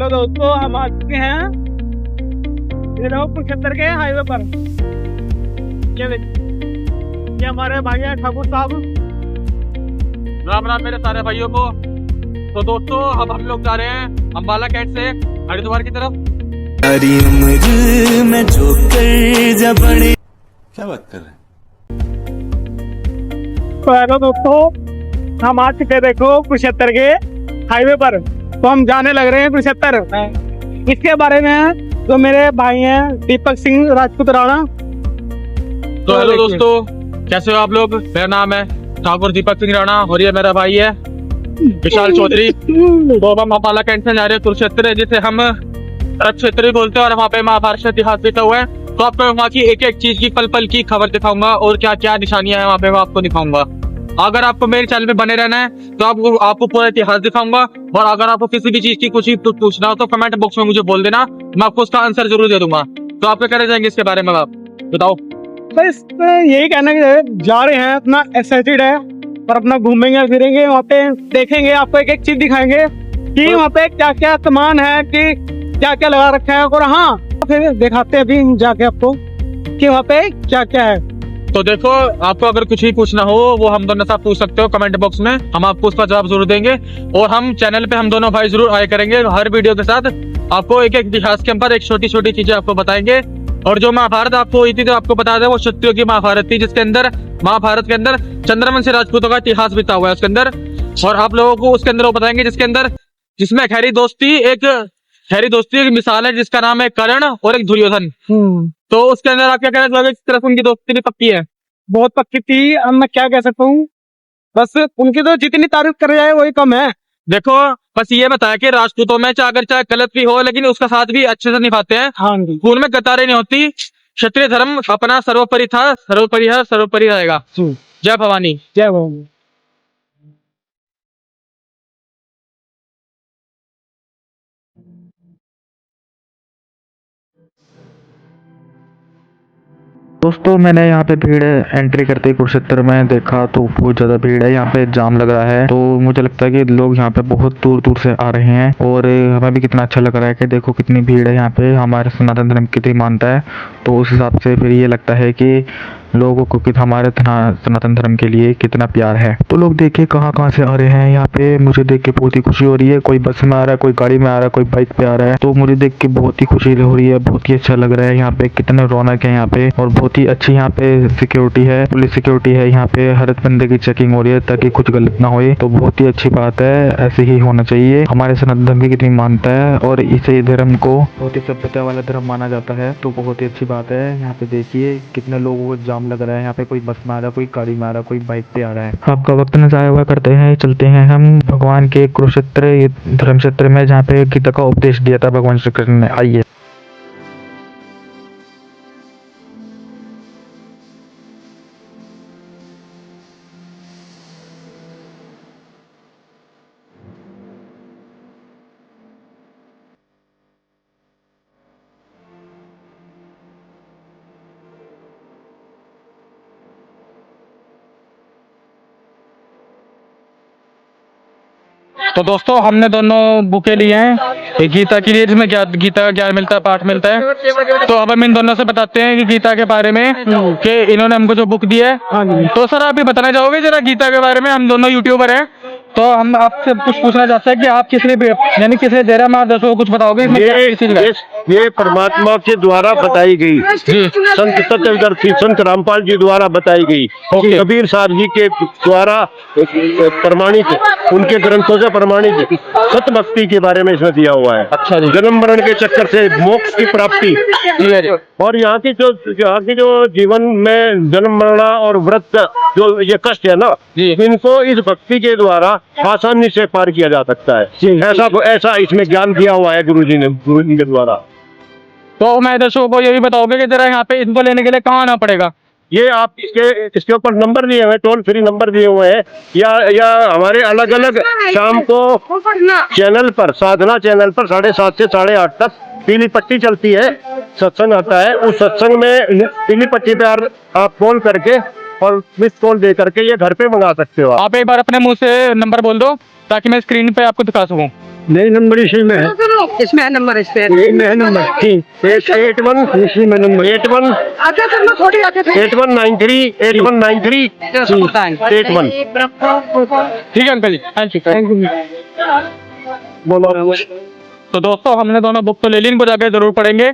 Hello दोस्तों, हम आ चुके हैं कुरुक्षेत्र के हाईवे पर। ये हमारे भाई हैं ठाकुर साहब। राम राम मेरे सारे भाइयों को। तो दोस्तों अब हम लोग जा रहे हैं अम्बाला कैंट से हरिद्वार की तरफ। क्या बात कर रहे हैं? तो हेलो दोस्तों, हम आ चुके देखो कुरुक्षेत्र के हाईवे पर। तो हम जाने लग रहे हैं कुरुक्षेत्र। इसके बारे में जो मेरे भाई हैं दीपक सिंह राजपूत राणा। तो हेलो दोस्तों, कैसे हो आप लोग? मेरा नाम है ठाकुर दीपक सिंह राणा और ये मेरा भाई है विशाल चौधरी। तो हम अम्बाला कैंट से जा रहे हैं कुरुक्षेत्र, जिसे हम क्षेत्र भी बोलते हैं और वहाँ पे महाभारत इतिहास लिखा हुआ है। तो आपको वहाँ की एक एक चीज की पल पल की खबर दिखाऊंगा और क्या क्या निशानियां हैं वहाँ पे मैं आपको दिखाऊंगा। अगर आपको मेरे चैनल पे बने रहना है तो आपको पूरा इतिहास दिखाऊंगा। और अगर आपको किसी भी चीज की कुछ ही पूछना हो तो कमेंट बॉक्स में मुझे बोल देना, मैं आपको उसका आंसर जरूर दे दूंगा। तो आप क्या कहना चाहेंगे इसके बारे में? आप बताओ। बस यही कहना कि जा रहे हैं, अपना एक्साइटेड है और अपना घूमेंगे फिरेंगे, वहाँ पे देखेंगे, आपको एक एक चीज दिखाएंगे कि वहाँ पे क्या क्या सामान है, कि क्या क्या लगा रखा है। और हाँ, फिर दिखाते हैं अभी जाके आपको कि वहाँ पे क्या क्या है। तो देखो, आपको अगर कुछ ही पूछना हो वो हम दोनों से आप पूछ सकते हो कमेंट बॉक्स में, हम आपको उसका जवाब जरूर देंगे। और हम चैनल पे हम दोनों भाई जरूर आया करेंगे, हर वीडियो के साथ आपको एक एक इतिहास के ऊपर एक छोटी छोटी चीजें आपको बताएंगे। और जो महाभारत आपको हुई थी तो आपको बता दें वो क्षत्रियों की महाभारत थी, जिसके अंदर महाभारत के अंदर चंद्रवंशी राजपूतों का इतिहास बिता हुआ है उसके अंदर। और आप लोगों को उसके अंदर वो बताएंगे जिसमें खैरी दोस्ती एक मिसाल है, जिसका नाम है कर्ण और एक दुर्योधन। तो उसके अंदर आप क्या कहना चाहोगे? किस तरह से उनकी दोस्ती भी पक्की है? बहुत पक्की थी। अब मैं क्या कह सकता हूँ, बस उनकी तो जितनी तारीफ कर जाए वही कम है। देखो, बस ये बताया कि राजपूतों में चाहे गलत भी हो लेकिन उसका साथ भी अच्छे से निभाते हैं। हाँ जी, खून में गतारे नहीं होती। क्षत्रिय धर्म अपना सर्वोपरि था, सर्वोपरि है, सर्वोपरि रहेगा। जय भवानी। जय भवानी। दोस्तों मैंने यहाँ पे भीड़ एंट्री करते ही कुरुक्षेत्र में देखा तो बहुत ज़्यादा भीड़ है, यहाँ पे जाम लग रहा है। तो मुझे लगता है कि लोग यहाँ पे बहुत दूर दूर से आ रहे हैं और हमें भी कितना अच्छा लग रहा है कि देखो कितनी भीड़ है यहाँ पे, हमारे सनातन धर्म कितनी मानता है। तो उस हिसाब से फिर ये लगता है कि लोगों को कि हमारे सनातन धर्म के लिए कितना प्यार है। तो लोग देखिए कहाँ कहाँ से आ रहे हैं यहाँ पे, मुझे देख के बहुत ही खुशी हो रही है। कोई बस में आ रहा है, कोई गाड़ी में आ रहा है, कोई बाइक पे आ रहा है। तो मुझे देख के बहुत ही खुशी हो रही है, बहुत ही अच्छा लग रहा है। यहाँ पे कितने रौनक है यहाँ पे और बहुत ही अच्छी यहाँ पे सिक्योरिटी है, पुलिस सिक्योरिटी है। यहाँ पे हर बंदे की चेकिंग हो रही है ताकि कुछ गलत ना हो। तो बहुत ही अच्छी बात है, ऐसे ही होना चाहिए। हमारे सनातन धर्म की कितनी मानता है और इसे धर्म को बहुत ही सभ्यता वाला धर्म माना जाता है। तो बहुत ही अच्छी बात है। यहाँ पे देखिए कितने लोगों को जाम लग रहा है, यहाँ पे कोई बस में आ रहा है, कोई गाड़ी में आ रहा है, कोई बाइक पे आ रहा है। आपका वक्त न जाया हुआ करते हैं, चलते हैं हम भगवान के कुरुक्षेत्र धर्म क्षेत्र में, जहाँ पे गीता का उपदेश दिया था भगवान श्री कृष्ण ने। आइए। तो दोस्तों हमने दोनों बुके लिए हैं, एक गीता के लिए जिसमें गीता का ज्ञान मिलता है, पाठ मिलता है। तो अब हम इन दोनों से बताते हैं कि गीता के बारे में कि इन्होंने हमको जो बुक दी है। तो सर आप भी बताना चाहोगे जरा गीता के बारे में? हम दोनों यूट्यूबर हैं तो हम आपसे कुछ पूछना चाहते हैं कि आप किसने दे रहा है, दर्शकों को कुछ बताओगे? ये परमात्मा के द्वारा बताई गई, संत सत्यदर्शी संत रामपाल जी द्वारा बताई गई, कबीर साहब जी के द्वारा प्रमाणित, उनके ग्रंथों से प्रमाणित सत्य भक्ति के बारे में इसमें दिया हुआ है। अच्छा जी। जन्म मरण के चक्कर से मोक्ष की प्राप्ति और यहाँ की जो जीवन में जन्म मरण और व्रत जो ये कष्ट है ना, इनको इस भक्ति के द्वारा आसानी से पार किया जा सकता है। ऐसा इसमें ज्ञान दिया हुआ है गुरु जी के द्वारा। तो मैं दर्शकों को ये भी बताओगे कि जरा यहाँ पे इनको लेने के लिए कहाँ आना पड़ेगा? ये आप इसके ऊपर नंबर दिए हुए हैं, टोल फ्री नंबर दिए हुए हैं, या हमारे अलग अलग शाम को चैनल पर, साधना चैनल पर 7:30 से 8:30 तक पीली पट्टी चलती है, सत्संग आता है। उस सत्संग में पीली पट्टी पे आप फोन करके और मिस कॉल दे करके ये घर पे मंगा सकते हो आप। आप एक बार अपने मुंह से नंबर बोल दो ताकि मैं स्क्रीन पे आपको दिखा सकूं। नहीं, नंबर इसी में है, इसमें है नंबर, इस पे में है नंबर। ठीक, 81 इसी में नंबर 81 आगे चलो, थोड़ी आगे थे। 8193 8193 81। ठीक है अंकल जी, थैंक यू। बोलो। तो दोस्तों हमने दोनों बुक तो ले ली, इनको जाके जरूर पढ़ेंगे।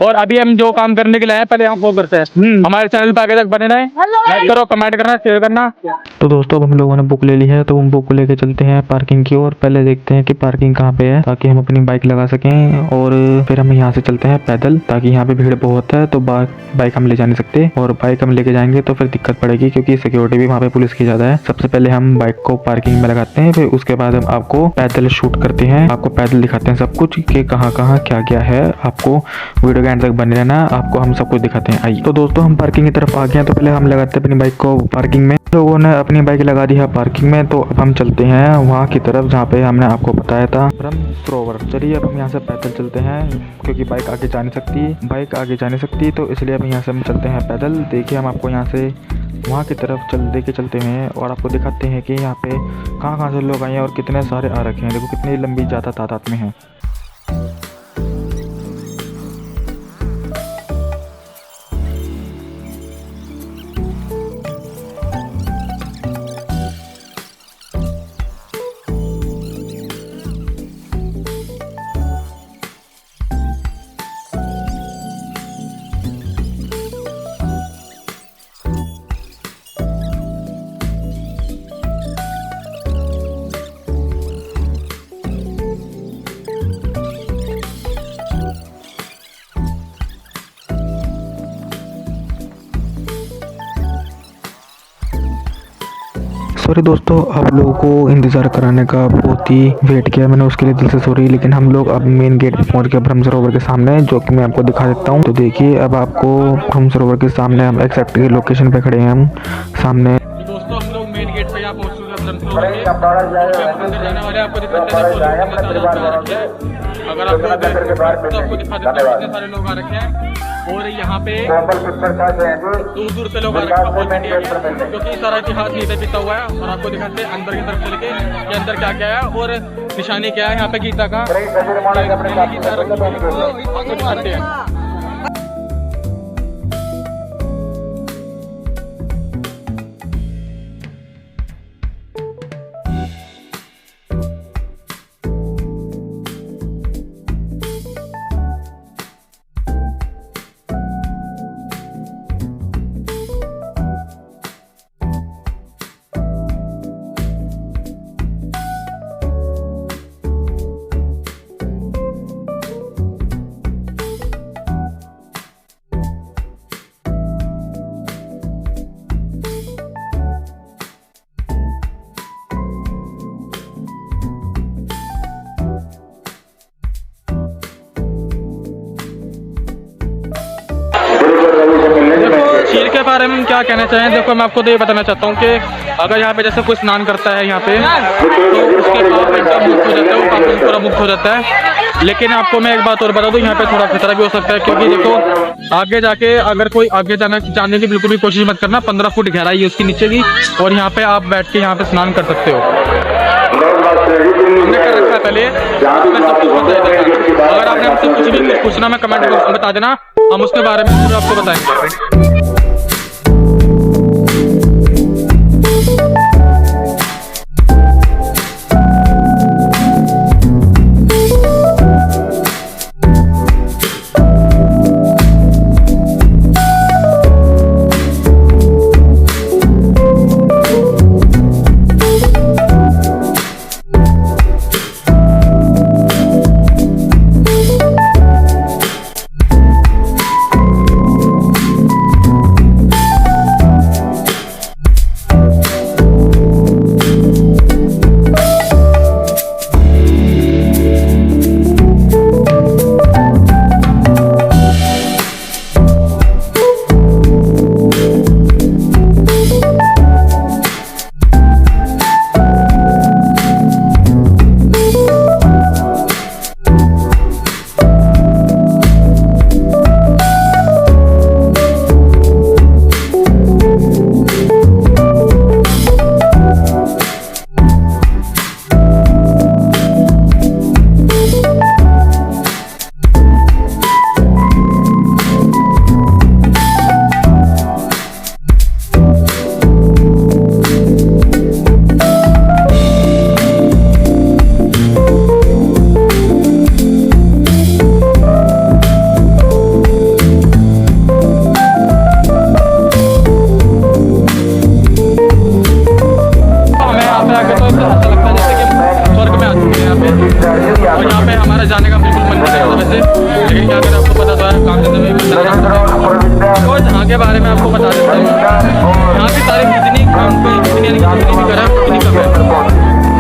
और अभी हम जो काम करने के लिए आए पहले हम वो करते हैं। हमारे चैनल पे आगे तक बने रहें, लाइक करो, कमेंट करना, शेयर करना। तो दोस्तों अब हम लोगों ने बुक ले ली है, तो हम बुक को लेके चलते हैं पार्किंग की ओर। पहले देखते हैं कि पार्किंग कहाँ पे है ताकि हम अपनी बाइक लगा सकें, और फिर हम यहाँ से चलते हैं पैदल, ताकि यहाँ पे भीड़ बहुत है तो बाइक हम ले जा नहीं सकते, और बाइक हम लेके जाएंगे तो फिर दिक्कत पड़ेगी क्योंकि सिक्योरिटी भी वहाँ पे पुलिस की ज़्यादा है। सबसे पहले हम बाइक को पार्किंग में लगाते हैं, फिर उसके बाद हम आपको पैदल शूट करते हैं, आपको पैदल दिखाते हैं सब कुछ कि कहाँ कहाँ क्या क्या है। आपको वीडियो के एंड तक बने रहना, आपको हम सब कुछ दिखाते हैं। आइए। तो दोस्तों हम पार्किंग की तरफ आ गए हैं, तो पहले हम लगाते हैं अपनी बाइक को पार्किंग में। लोगों ने अपनी बाइक लगा दी है पार्किंग में, तो अब हम चलते हैं वहाँ की तरफ जहाँ पे हमने आपको बताया था ब्रह्म सरोवर। चलिए अब हम यहाँ से पैदल चलते हैं क्योंकि बाइक आगे जा नहीं सकती, तो इसलिए अब यहाँ से हम चलते हैं पैदल। देखिए हम आपको यहाँ से वहाँ की तरफ लेके चलते हैं और आपको दिखाते हैं कि यहाँ पे कहाँ कहाँ से लोग आए हैं और कितने सारे आ रखे हैं। देखो कितनी लंबी ज़्यादा तादाद में है। सॉरी दोस्तों, आप लोगों को इंतज़ार कराने का बहुत ही वेट किया मैंने, उसके लिए दिल से सॉरी। लेकिन हम लोग अब मेन गेट पे पहुंच गए ब्रह्म सरोवर के सामने, जो कि मैं आपको दिखा देता हूं। तो देखिए अब आपको ब्रह्म सरोवर के सामने हम एग्जैक्ट लोकेशन पे खड़े हैं हम सामने। दोस्तों हम लोग मेन गेट पे यहाँ पहुंच चुके हैं ब्रह्म सरोवर के। अंदर जाने वाले आपको दिखाते हैं अगर आपको तो आपको दिखा देते हैं कितने सारे लोग आ रखे हैं। और यहाँ पे दूर दूर से लोग आ रखे हैं ऑल इंडिया के, क्योंकि सारा इतिहास यहीं पे बीता हुआ है। और आपको दिखाते हैं अंदर की तरफ चल के कि अंदर क्या क्या है और निशानी क्या है यहाँ पे गीता का। गीता आपको दिखाते हैं। झील के बारे में क्या कहना चाहें। देखो मैं आपको तो ये बताना चाहता हूँ कि अगर यहाँ पे जैसे कोई स्नान करता है यहाँ पे तो उसके पाप एकदम मुक्त हो जाता है, वो पाप से पूरा मुक्त हो जाता है। लेकिन आपको मैं एक बात और बता दूँ, यहाँ पे थोड़ा खतरा भी हो सकता है, क्योंकि देखो आगे जाके अगर कोई आगे जाने की बिल्कुल भी कोशिश मत करना। 15 फुट गहराई है उसकी नीचे की, और यहाँ पे आप बैठ के यहाँ पे स्नान कर सकते हो। हमने कर रखा है पहले, मैं सब कुछ बता देता। अगर आपने हमसे कुछ भी पूछना मैं कमेंट बॉक्स में बता देना, हम उसके बारे में पूरा आपको बताएंगे। इनके बारे में आपको बता देता हूँ। यहाँ पे सारी जितनी भी करा उतनी कम है।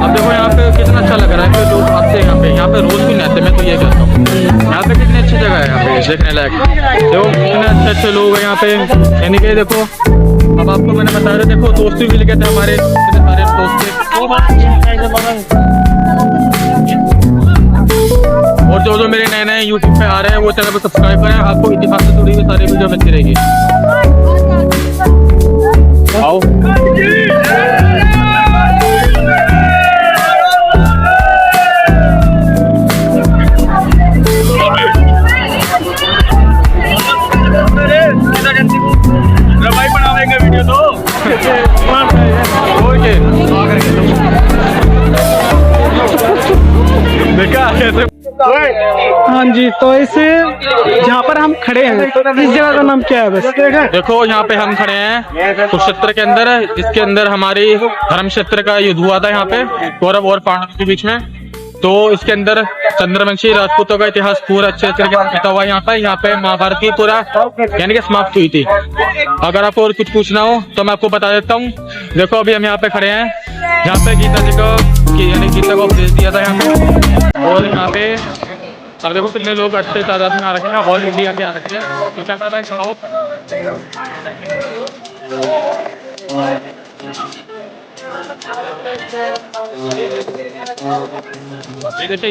अब देखो यहाँ पे कितना अच्छा लग रहा है कि लोग आते हैं यहाँ पे रोज भी नहीं आते। मैं तो ये कहता हूँ यहाँ पे कितनी अच्छी जगह है यहाँ पे देखने लायक। देखो कितने अच्छे अच्छे लोग हैं यहाँ पे, यानी कि देखो अब आपको मैंने बताया था, देखो दोस्त भी मिल गए थे हमारे, इतने सारे दोस्त थे। और जो मेरे नए नए यूट्यूब पे आ रहे हैं वो चैनल को सब्सक्राइब करें, आपको इतिहास से जुड़ी हुई सारी वीडियो मिलती रहेगी। आओ भाई बनाएंगे वीडियो तो देखा। हाँ जी, तो इस जहाँ पर हम खड़े हैं इस जगह का नाम क्या है? बस देखो यहाँ पे हम खड़े हैं कुरुक्षेत्र के अंदर, इसके अंदर हमारी धर्म क्षेत्र का युद्ध हुआ था यहाँ पे कौरव और पांडवों के बीच में। तो इसके अंदर चंद्रवंशी राजपूतों का इतिहास पूरा अच्छे तरीके से लिखा हुआ है। यहाँ पे महाभारत की पूरा यानी कि समाप्त हुई थी। अगर आपको और कुछ पूछना हो तो मैं आपको बता देता हूँ। देखो अभी हम यहाँ पे खड़े हैं, यहाँ पे गीता जी को यानी गीता को उपदेश दिया था यहाँ पे। और यहाँ पे अब देखो कितने लोग अच्छे तादाद में आ रखे हैं, ऑल इंडिया के आ रखे हैं। तो क्या कर रहा है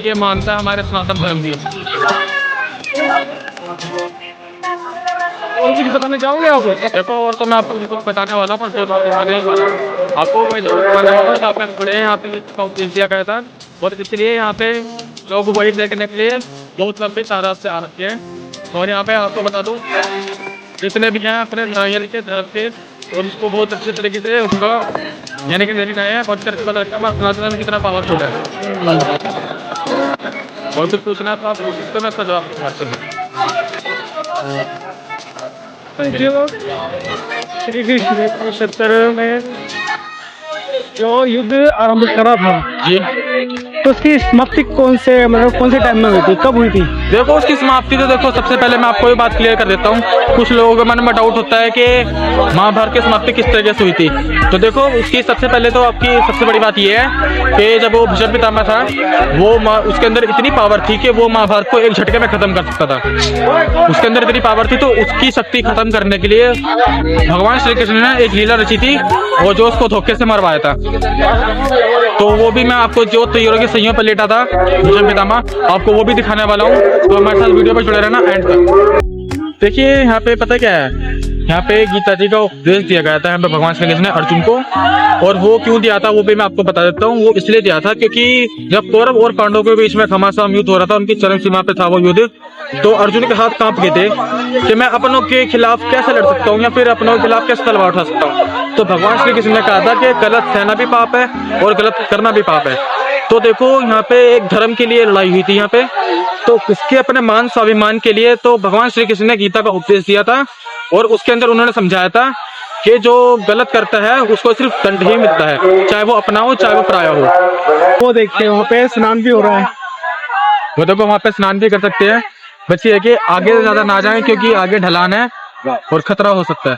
ये मानता है हमारे सनातन धर्म की। और कुछ बताना चाहोगे आप? देखो और तो मैं आपको बताने वाला हूँ, आपको खड़े यहाँ पे उपदेश दिया गया था। और इसलिए यहाँ पे लोग वही देखने के लिए बहुत लंबी तादाद से आ रखे हैं। और यहाँ पे आपको बता दूँ जितने भी हैं अपने नारियल के धर्म से और उसको बहुत अच्छे तरीके से उसका यानी कि मेरी नया और सनातन कितना पावरफुल है। और कुछ पूछना तो आप पूछ सकते हो, मैं उसका जवाब श्री कृष्ण कुरुक्षेत्र में जो युद्ध आरंभ करा था जी, तो उसकी समाप्ति कौन से टाइम में हुई थी, कब हुई थी? देखो उसकी समाप्ति तो देखो सबसे पहले मैं आपको ये बात क्लियर कर देता हूँ। कुछ लोगों के मन में डाउट होता है कि महाभारत की समाप्ति किस तरीके से हुई थी। तो देखो उसकी सबसे पहले तो आपकी सबसे बड़ी बात ये है कि जब वो भीष्म पितामह था वो उसके अंदर इतनी पावर थी कि वो महाभारत को एक झटके में खत्म कर सकता था। उसके अंदर इतनी पावर थी, तो उसकी शक्ति खत्म करने के लिए भगवान श्री कृष्ण ने एक लीला रची थी और जो उसको धोखे से मरवाया था। तो वो भी मैं आपको जो तैयारों के सहियों पर लेटा था भीष्म पितामह, आपको वो भी दिखाने वाला हूँ। तो हमारे साथ वीडियो पर जुड़े रहना एंड तक। देखिए यहाँ पे पता क्या है, यहाँ पे गीता जी का उपदेश दिया गया था यहाँ पे भगवान श्री कृष्ण ने अर्जुन को। और वो क्यों दिया था वो भी मैं आपको बता देता हूँ। वो इसलिए दिया था क्योंकि जब कौरव और पांडवों के बीच में घमासान युद्ध हो रहा था, उनकी चरम सीमा पे था वो युद्ध, तो अर्जुन के हाथ कांप गए थे कि मैं अपनों के खिलाफ कैसे लड़ सकता हूँ या फिर अपनों के खिलाफ कैसे तलवार उठा सकता हूँ। तो भगवान श्री कृष्ण ने कहा था कि गलत सहना भी पाप है और गलत करना भी पाप है। तो देखो यहाँ पे एक धर्म के लिए लड़ाई हुई थी यहाँ पे, तो किसके अपने मान स्वाभिमान के लिए। तो भगवान श्री कृष्ण ने गीता का उपदेश दिया था और उसके अंदर उन्होंने समझाया था कि जो गलत करता है उसको सिर्फ दंड ही मिलता है, चाहे वो अपना हो चाहे वो पराया हो। वो देखिए वहाँ पे स्नान भी हो रहा है। वो देखो वहाँ पे स्नान भी कर सकते हैं, बस ये है कि आगे से ज्यादा ना जाएं क्योंकि आगे ढलान है और खतरा हो सकता है।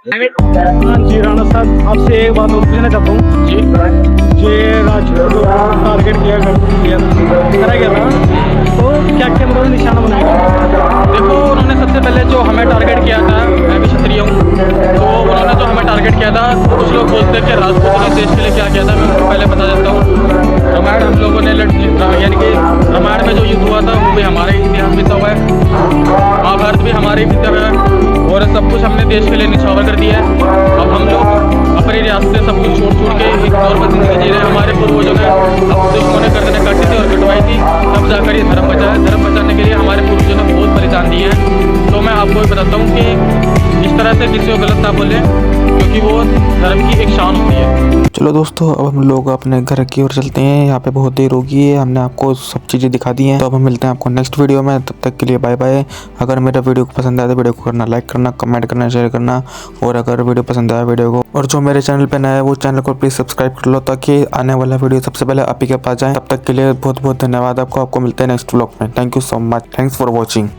जी राणा साहब, आपसे एक बात और पूछना चाहता हूँ जी। ये राजपूत टारगेट करा गया था, तो क्या क्या मतलब निशाना बनाया? देखो उन्होंने सबसे पहले जो हमें टारगेट किया था, मैं भी क्षत्रिय हूँ, तो उन्होंने जो हमें टारगेट किया था, कुछ लोग बोलते हैं कि राजपूतों ने देश के लिए क्या किया था। मैं उनको पहले बता देता हूँ। रामायण हम लोगों ने यानी कि रामायण में जो युद्ध हुआ था वो भी हमारे इतिहास में हुआ है, महाभारत भी हमारे बीता हुआ है और सब कुछ हमने देश के लिए निछावर कर दिया है। अब हम लोग अपनी रियासतें सब कुछ छोड़ के एक नॉर्मल जिंदगी जी रहे हैं। हमारे पूर्वजों ने दुश्मनों ने गर्दनें काटी थी और कटवाई थी, तब जाकर ये धर्म बचा है। धर्म बचाने के लिए हमारे पूर्वजों ने बहुत बलिदान दिए हैं। तो मैं आपको भी बताता हूँ कि इस तरह से किसी को गलत ना बोले क्योंकि वो धर्म की एक शान होती है। चलो दोस्तों, अब हम लोग अपने घर की ओर चलते हैं। यहाँ पे बहुत देर हो गई है, हमने आपको सब चीज़ें दिखा दी हैं। तो अब हम मिलते हैं आपको नेक्स्ट वीडियो में, तब तक के लिए बाय बाय। अगर मेरा वीडियो को पसंद आया तो वीडियो को करना लाइक करना, कमेंट करना, शेयर करना। और अगर वीडियो पसंद आया वीडियो को, और जो मेरे चैनल पे नया है वो चैनल को प्लीज़ सब्सक्राइब कर लो ताकि आने वाला वीडियो सबसे पहले आप ही के पास जाए। तब तक के लिए बहुत बहुत धन्यवाद आपको। आपको मिलते हैं नेक्स्ट व्लॉग में। Thank you so much. Thanks for watching.